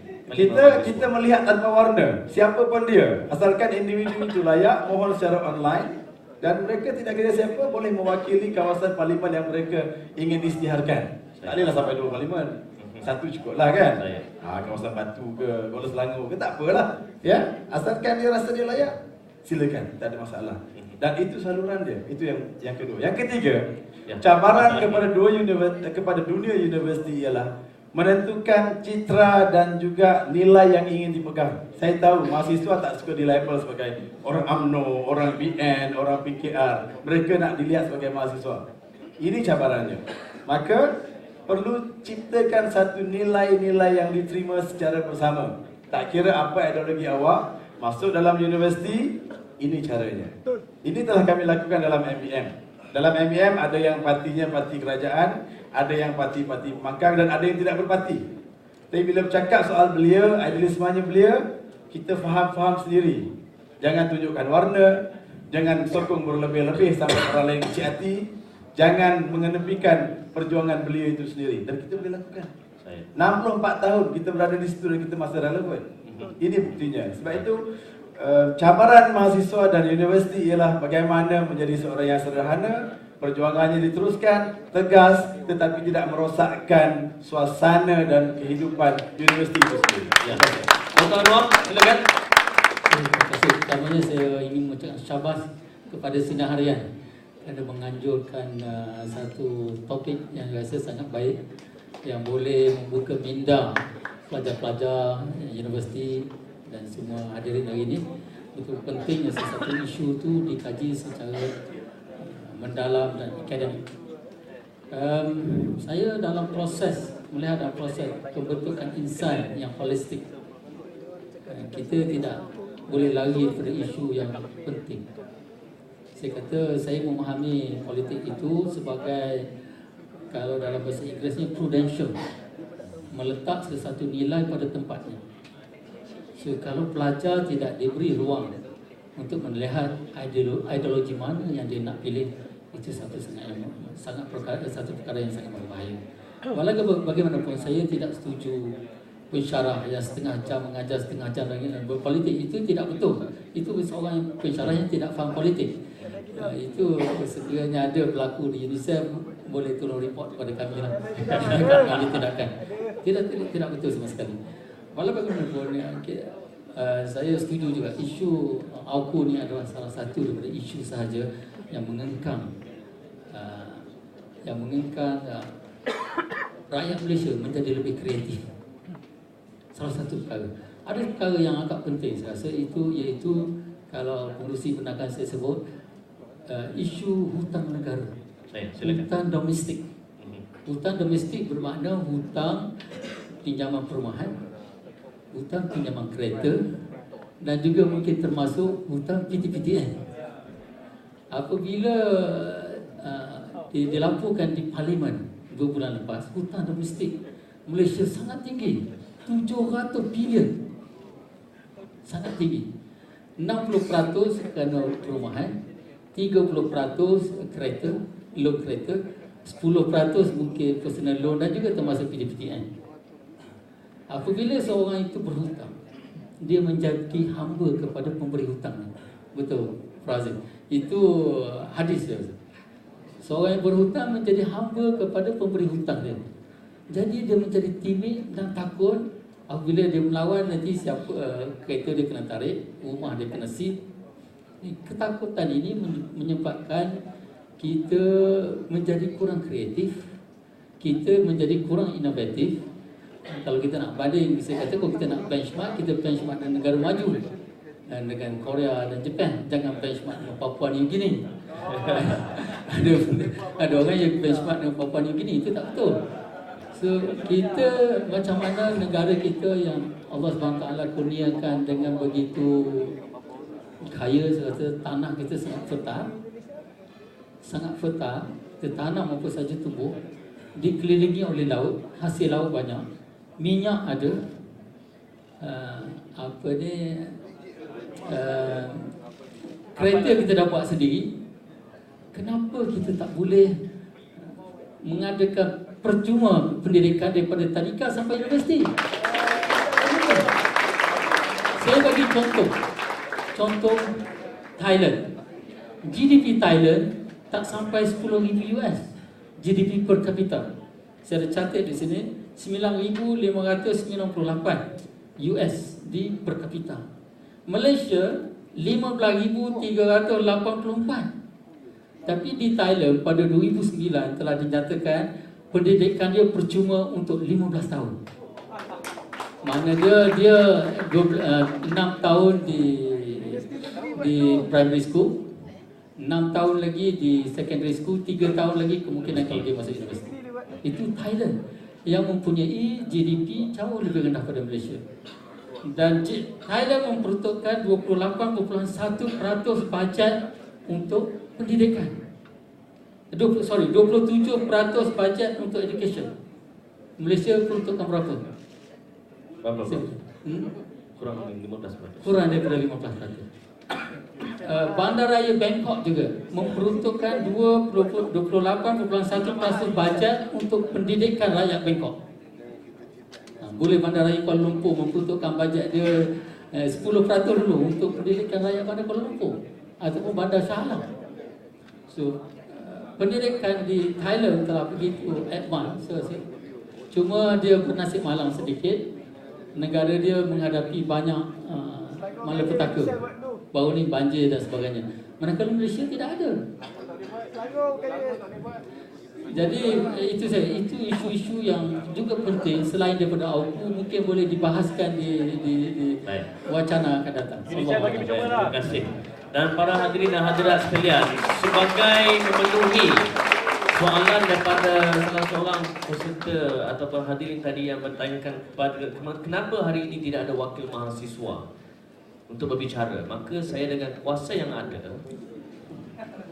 Kita melihat tanpa warna, siapa pun dia, asalkan individu itu layak mohon secara online. Dan mereka tidak kira siapa boleh mewakili kawasan parlimen yang mereka ingin isytiharkan. Tak adalah sampai 2 parlimen. Satu cukuplah kan? Kawasan Batu ke, Kuala Selangor ke, tak apalah. Ya, asalkan dia rasa dia layak, silakan, tak ada masalah. Dan itu saluran dia. Itu yang kedua. Yang ketiga, cabaran kepada dunia universiti ialah menentukan citra dan juga nilai yang ingin dipegang. Saya tahu mahasiswa tak suka dilabel sebagai orang UMNO, orang BN, orang PKR. Mereka nak dilihat sebagai mahasiswa. Ini cabarannya. Maka perlu ciptakan satu nilai-nilai yang diterima secara bersama. Tak kira apa ideologi awak, masuk dalam universiti, ini caranya. Ini telah kami lakukan dalam MEM. Dalam MEM ada yang partinya parti kerajaan, ada yang parti-parti pembangkang dan ada yang tidak berparti. Tapi bila bercakap soal belia, idealismenya belia, kita faham sendiri. Jangan tunjukkan warna, jangan sokong berlebih-lebih sampai orang lain kecil hati, jangan mengenepikan perjuangan beliau itu sendiri. Dan kita boleh lakukan. 64 tahun kita berada di situ dan kita masih relevan. Ini buktinya. Sebab itu cabaran mahasiswa dan universiti ialah bagaimana menjadi seorang yang sederhana, perjuangannya diteruskan, tegas, tetapi tidak merosakkan suasana dan kehidupan universiti itu sendiri. Ya. Dr. Anwar, silakan. Terima kasih. Pertamanya saya ingin mengucapkan syabas kepada Sinar Harian kerana menganjurkan satu topik yang rasa sangat baik yang boleh membuka minda pelajar-pelajar universiti dan semua hadirin hari ini. Betul pentingnya sesuatu isu itu dikaji secara mendalam dan akademik. Saya dalam proses melihat dalam proses pembentukan insan yang holistik, kita tidak boleh lari pada isu yang penting. Saya kata saya memahami politik itu sebagai, kalau dalam bahasa Inggerisnya, prudential, meletak sesuatu nilai pada tempatnya. So, kalau pelajar tidak diberi ruang untuk melihat ideologi mana yang dia nak pilih, itu satu perkara yang sangat berbahaya. Walaupun bagaimanapun saya tidak setuju pensyarah yang setengah jam mengajar setengah jam dan berpolitik, itu tidak betul. Itu seorang pensyarah yang tidak faham politik. Itu sekiranya ada berlaku di UNICEF, boleh tolong report kepada kami lah. Kami tidakkan. Tidak betul sama sekali. Walaupun bagaimanapun, saya setuju juga isu AUKU ni adalah salah satu daripada isu sahaja yang mengengkang rakyat Malaysia menjadi lebih kreatif. Salah satu perkara. Ada perkara yang agak penting saya rasa, itu iaitu kalau pengurusi penakan saya sebut isu hutang negara. Hutang domestik. Hutang domestik bermakna hutang pinjaman perumahan, hutang pinjaman kereta, dan juga mungkin termasuk hutang PTPTN. Apabila dilaporkan di Parlimen 2 bulan lepas, hutang domestik Malaysia sangat tinggi, 700 bilion. Sangat tinggi. 60% kerana perumahan, 30% kereta, loan kereta, 10% mungkin personal loan dan juga termasuk PTPTN. Apabila seorang itu berhutang, dia menjadi hamba kepada pemberi hutang. Betul, Frazil. Itu hadis dia. Seorang yang berhutang menjadi hamba kepada pemberi hutang dia. Jadi dia menjadi timid dan takut. Apabila dia melawan, nanti siapa kereta dia kena tarik, rumah dia kena sita. Ketakutan ini menyebabkan kita menjadi kurang kreatif, kita menjadi kurang inovatif. Kalau kita nak banding, saya kata kalau kita nak benchmark, kita benchmark dengan negara maju dan dengan Korea dan Jepun. Jangan benchmark dengan Papua New Guinea. ada orang yang benchmark dengan Papua New Guinea, itu tak betul. So, kita macam mana negara kita yang Allah SWT kurniakan dengan begitu kaya, saya rasa tanah kita sangat fertile, tertanam apa saja tumbuh, dikelilingi oleh laut, hasil laut banyak, minyak ada, kereta kita dapat sendiri. Kenapa kita tak boleh mengadakan percuma pendidikan daripada tadika sampai universiti? Saya bagi contoh Thailand. GDP Thailand tak sampai 10,000 US GDP per kapita. Saya ada catat di sini 9,598 USD per kapita. Malaysia 15,384. Tapi di Thailand pada 2009 telah dinyatakan pendidikan dia percuma untuk 15 tahun. Mana dia 6 tahun di primary school, 6 tahun lagi di secondary school, 3 tahun lagi kemungkinan kalau dia masuk universiti. Itu Thailand yang mempunyai GDP jauh lebih rendah pada Malaysia. Dan Thailand memperuntukkan 28.1% bajet untuk pendidikan. 27% bajet untuk education. Malaysia peruntukkan berapa? Berapa? Kurang lebih 15%. Kurang daripada 15%. Bandaraya Bangkok juga memperuntukkan 28.1% bajet untuk pendidikan rakyat Bangkok. Boleh Bandaraya Kuala Lumpur memperuntukkan bajet dia 10% dulu untuk pendidikan rakyat Bandar Kuala Lumpur ataupun Bandar Shah Alam. So pendidikan di Thailand telah begitu advance. Cuma dia bernasib malang sedikit. Negara dia menghadapi banyak malapetaka. Baru ni banjir dan sebagainya. Manakala Malaysia tidak ada. Jadi itu isu-isu yang juga penting selain daripada AUKU, mungkin boleh dibahaskan di wacana akan datang. Terima kasih. Dan para hadirin dan hadirat sekalian, sebagai memenuhi soalan daripada salah seorang peserta ataupun hadirin tadi yang bertanyakan kepada kenapa hari ini tidak ada wakil mahasiswa untuk berbicara, maka saya dengan kuasa yang ada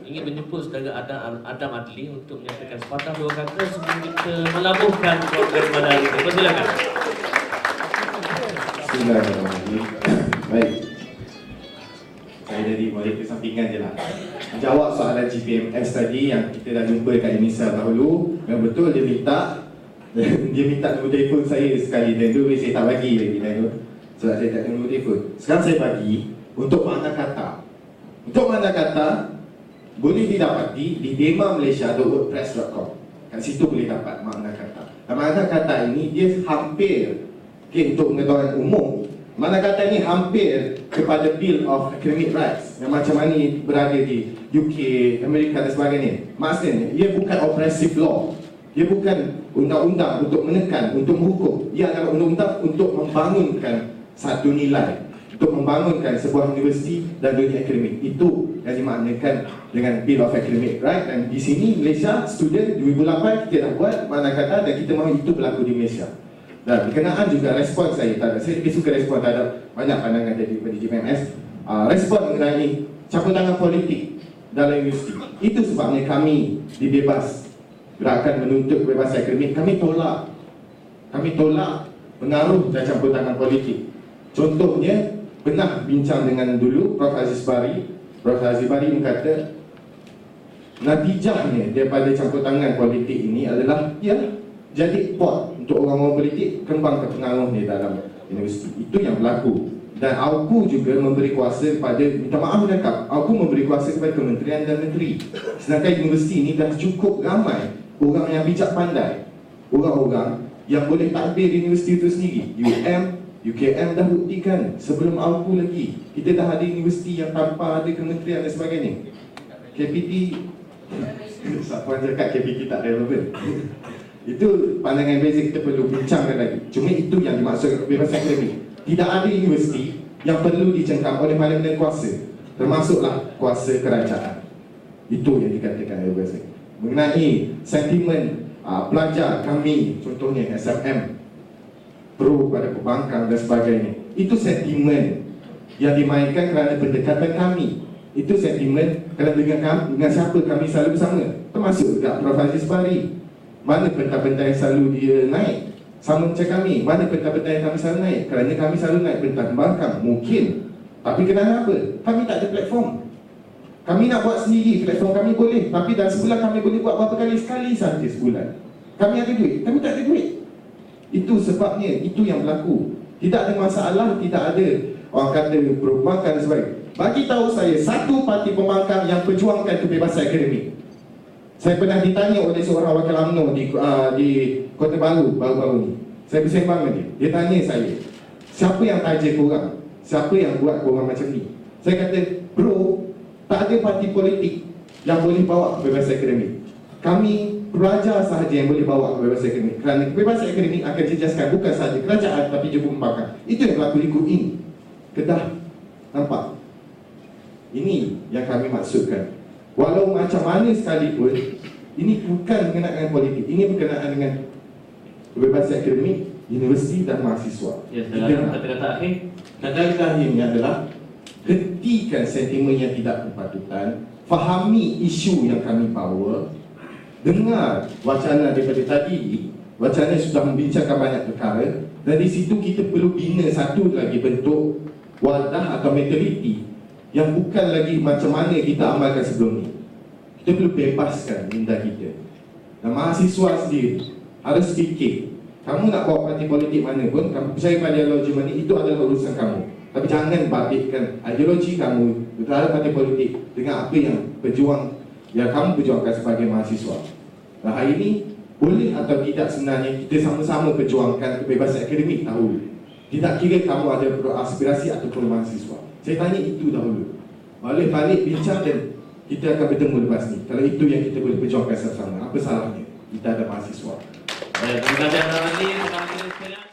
ingin menjemput saudara Adam Adli untuk menyatakan sepatah dua kata sebelum kita melabuhkan program pada hari ini. Silakan. Bismillahirrahmanirrahim. Baik. Saya dari boleh kesampingan je lah. Jawab soalan GPMS tadi yang kita dah jumpa dekat Unisa dahulu. Yang betul dia minta nombor telefon saya sekali dan dulu saya tak bagi lagi tu. Sebab saya tak ada nombor telefon. Sekarang saya bagi untuk makna kata. Untuk makna kata boleh didapati di demaMalaysia.wordpress.com. Kat situ boleh dapat makna kata. Dan makna kata ini dia hampir untuk pengetahuan umum. Makna kata ini hampir kepada Bill of Academic Rights yang macam mana berada di UK, Amerika dan sebagainya. Maksudnya, ia bukan oppressive law. Dia bukan undang-undang untuk menekan, untuk menghukum. Ia adalah undang-undang untuk membangunkan satu nilai, untuk membangunkan sebuah universiti dan dunia akademik. Itu yang dimaknakan dengan Bill of Academic Rights. Dan di sini Malaysia, student 2008 kita dah buat makna kata dan kita mahu itu berlaku di Malaysia. Dan berkenaan juga respon saya lebih suka respon terhadap banyak pandangan dari GPMS. Respon mengenai campur tangan politik dalam universiti. Itu sebabnya kami dibebas gerakan menuntut kebebasan akademik. Kami tolak pengaruh dan campur tangan politik. Contohnya, pernah bincang dengan dulu Prof. Aziz Bari. Prof. Aziz Bari berkata natijahnya daripada campur tangan politik ini adalah jadi pot untuk orang-orang politik kembang ke pengaruhnya dalam universiti. Itu yang berlaku. Dan AUKU juga memberi kuasa kepada, minta maaf menangkap, AUKU memberi kuasa kepada kementerian dan menteri. Sedangkan universiti ini dah cukup ramai orang yang bijak pandai, orang-orang yang boleh takbir di universiti itu sendiri. UKM dah buktikan sebelum AUKU lagi. Kita dah ada universiti yang tanpa ada kementerian dan sebagainya. KPT, siapa cakap KPT tak relevan? Itu pandangan basic kita perlu bincangkan lagi. Cuma itu yang dimaksud kebebasan akademik. Tidak ada universiti yang perlu dicengkam oleh mana-mana kuasa, termasuklah kuasa kerajaan. Itu yang dikatakan oleh basic. Mengenai sentimen pelajar kami, contohnya SMM, pro pada perbankan dan sebagainya. Itu sentimen yang dimainkan kerana pendekatan kami. Itu sentimen kerana dengan siapa kami selalu bersama. Termasuk juga Prof. Aziz Bari. Mana pentas-pentas yang selalu dia naik sama macam kami. Mana pentas-pentas yang kami selalu naik? Kerana kami selalu naik pentas pembangkang. Mungkin. Tapi kenapa apa? Kami tak ada platform. Kami nak buat sendiri platform kami boleh. Tapi dalam sebulan kami boleh buat berapa kali? Sekali sahaja sebulan. Kami ada duit. Kami tak ada duit. Itu sebabnya. Itu yang berlaku. Tidak ada masalah. Tidak ada orang kata perbankan dan sebagainya. Bagi tahu saya satu parti pembangkang yang perjuangkan kebebasan akademik. Saya pernah ditanya oleh seorang wakil UMNO di Kota Baru baru-baru ni. Saya bersembang dengan dia. Dia tanya saya, siapa yang taja korang? Siapa yang buat korang macam ni? Saya kata, bro, tak ada parti politik yang boleh bawa kebebasan akademik. kami pelajar sahaja yang boleh bawa kebebasan akademik. Kerana kebebasan akademik akan dijejaskan bukan sahaja kerajaan tapi juga pembangkang. Itu yang berlaku di KUT ini. Kedah, nampak? Ini yang kami maksudkan. Walau macam mana sekalipun, ini bukan berkenaan dengan politik. Ini berkenaan dengan kebebasan akademik, universiti dan mahasiswa. Ya, dalam kata-kata akhir. Kata-kata akhirnya adalah hentikan sentimen yang tidak berpatutan, fahami isu yang kami bawa, dengar wacana daripada tadi. Wacana sudah membincangkan banyak perkara, dan di situ kita perlu bina satu lagi bentuk wadah atau mentaliti yang bukan lagi macam mana kita amalkan sebelum ni. Kita perlu bebaskan minda kita. Dan mahasiswa sendiri harus fikir, kamu nak bawa parti politik mana pun, kamu percaya pada ideologi mana, itu adalah urusan kamu. Tapi jangan babitkan ideologi kamu terhadap parti politik dengan apa yang kamu perjuangkan sebagai mahasiswa. Dan hari ini, boleh atau tidak sebenarnya kita sama-sama perjuangkan kebebasan akademik dahulu. Tidak kira kamu ada aspirasi ataupun mahasiswa. Saya tanya itu dahulu. Balik-balik bincang dan kita akan bertemu lepas ni. Kalau itu yang kita boleh perjuangkan sama-sama, apa salahnya? Kita ada mahasiswa. Baik, terima kasih.